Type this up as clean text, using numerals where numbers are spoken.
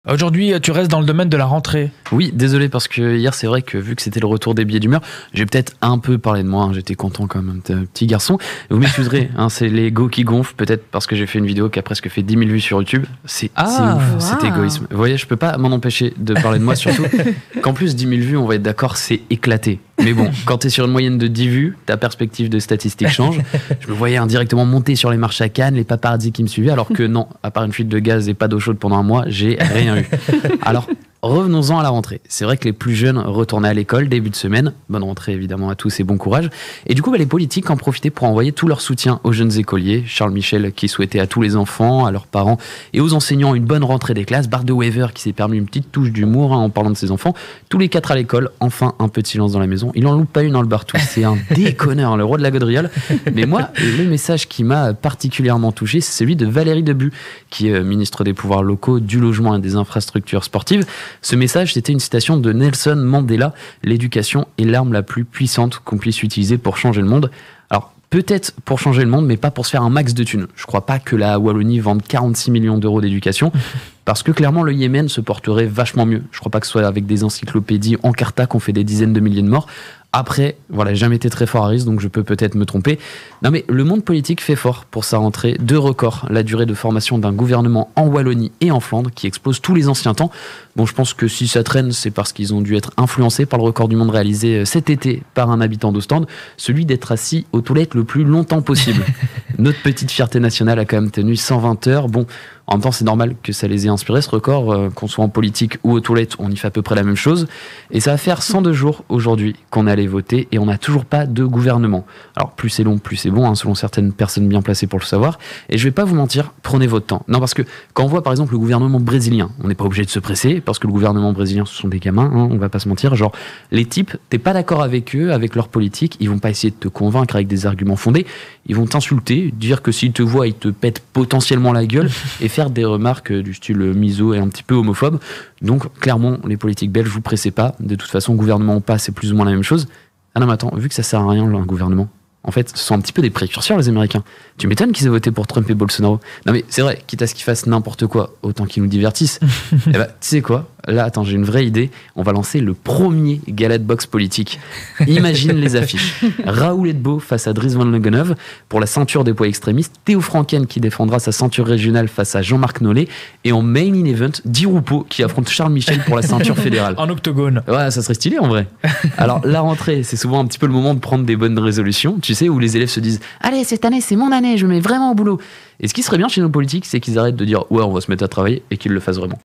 Aujourd'hui, tu restes dans le domaine de la rentrée. Oui, désolé parce que hier c'est vrai que vu que c'était le retour des billets d'humeur, j'ai peut-être un peu parlé de moi, hein, j'étais content comme un petit garçon. Vous m'excuserez, hein, c'est l'ego qui gonfle, peut-être parce que j'ai fait une vidéo qui a presque fait 10 000 vues sur YouTube. C'est ouf, wow. cet égoïsme. Vous voyez, je peux pas m'en empêcher de parler de moi, surtout qu'en plus 10 000 vues, on va être d'accord, c'est éclaté. Mais bon, quand t'es sur une moyenne de 10 vues, ta perspective de statistiques change. Je me voyais indirectement monter sur les marches à Cannes, les paparazzis qui me suivaient, alors que non, à part une fuite de gaz et pas d'eau chaude pendant un mois, j'ai rien eu. Alors, revenons-en à la rentrée. C'est vrai que les plus jeunes retournaient à l'école début de semaine. Bonne rentrée évidemment à tous et bon courage. Et du coup, les politiques en profitaient pour envoyer tout leur soutien aux jeunes écoliers. Charles Michel qui souhaitait à tous les enfants, à leurs parents et aux enseignants une bonne rentrée des classes. Bart de Wever qui s'est permis une petite touche d'humour en parlant de ses enfants. Tous les 4 à l'école, enfin un peu de silence dans la maison. Il en loupe pas une dans le bar-tout. C'est un déconneur, le roi de la gaudriole. Mais moi, le message qui m'a particulièrement touché, c'est celui de Valérie Debu, qui est ministre des pouvoirs locaux, du logement et des infrastructures sportives. Ce message, c'était une citation de Nelson Mandela. L'éducation est l'arme la plus puissante qu'on puisse utiliser pour changer le monde. Alors, peut-être pour changer le monde, mais pas pour se faire un max de thunes. Je crois pas que la Wallonie vende 46 millions d'euros d'éducation, parce que clairement, le Yémen se porterait vachement mieux. Je crois pas que ce soit avec des encyclopédies en carta qu'on fait des dizaines de milliers de morts. Après, voilà, j'ai jamais été très fort à risque, donc je peux peut-être me tromper. Non mais le monde politique fait fort pour sa rentrée. 2 records, la durée de formation d'un gouvernement en Wallonie et en Flandre, qui explose tous les anciens temps. Bon, je pense que si ça traîne, c'est parce qu'ils ont dû être influencés par le record du monde réalisé cet été par un habitant d'Ostende, celui d'être assis aux toilettes le plus longtemps possible. Notre petite fierté nationale a quand même tenu 120 heures. Bon, en même temps, c'est normal que ça les ait inspirés, ce record. Qu'on soit en politique ou aux toilettes, on y fait à peu près la même chose. Et ça va faire 102 jours aujourd'hui qu'on est allé voter et on n'a toujours pas de gouvernement. Alors, plus c'est long, plus c'est bon, hein, selon certaines personnes bien placées pour le savoir. Et je vais pas vous mentir, prenez votre temps. Non, parce que quand on voit par exemple le gouvernement brésilien, on n'est pas obligé de se presser, parce que le gouvernement brésilien, ce sont des gamins, hein, on va pas se mentir. Genre, les types, t'es pas d'accord avec eux, avec leur politique, ils vont pas essayer de te convaincre avec des arguments fondés, ils vont t'insulter, dire que s'ils te voient, ils te pètent potentiellement la gueule et faire des remarques du style miso et un petit peu homophobe. Donc, clairement, les politiques belges, vous pressez pas. De toute façon, gouvernement ou pas, c'est plus ou moins la même chose. Ah non, mais attends, vu que ça sert à rien, un gouvernement, en fait, ce sont un petit peu des précurseurs, les Américains. Tu m'étonnes qu'ils aient voté pour Trump et Bolsonaro. Non mais c'est vrai, quitte à ce qu'ils fassent n'importe quoi, autant qu'ils nous divertissent. Eh ben, tu sais quoi ? Là, attends, j'ai une vraie idée. On va lancer le premier gala de boxe politique. Imagine les affiches. Raoul Edbo face à Dries Van Langenhove pour la ceinture des poids extrémistes. Théo Franken qui défendra sa ceinture régionale face à Jean-Marc Nollet. Et en main in event, Di Rupo qui affronte Charles Michel pour la ceinture fédérale. En octogone. Ouais, ça serait stylé en vrai. Alors, la rentrée, c'est souvent un petit peu le moment de prendre des bonnes résolutions. Tu sais, où les élèves se disent « Allez, cette année, c'est mon année, je me mets vraiment au boulot ». Et ce qui serait bien chez nos politiques, c'est qu'ils arrêtent de dire « Ouais, on va se mettre à travailler » et qu'ils le fassent vraiment.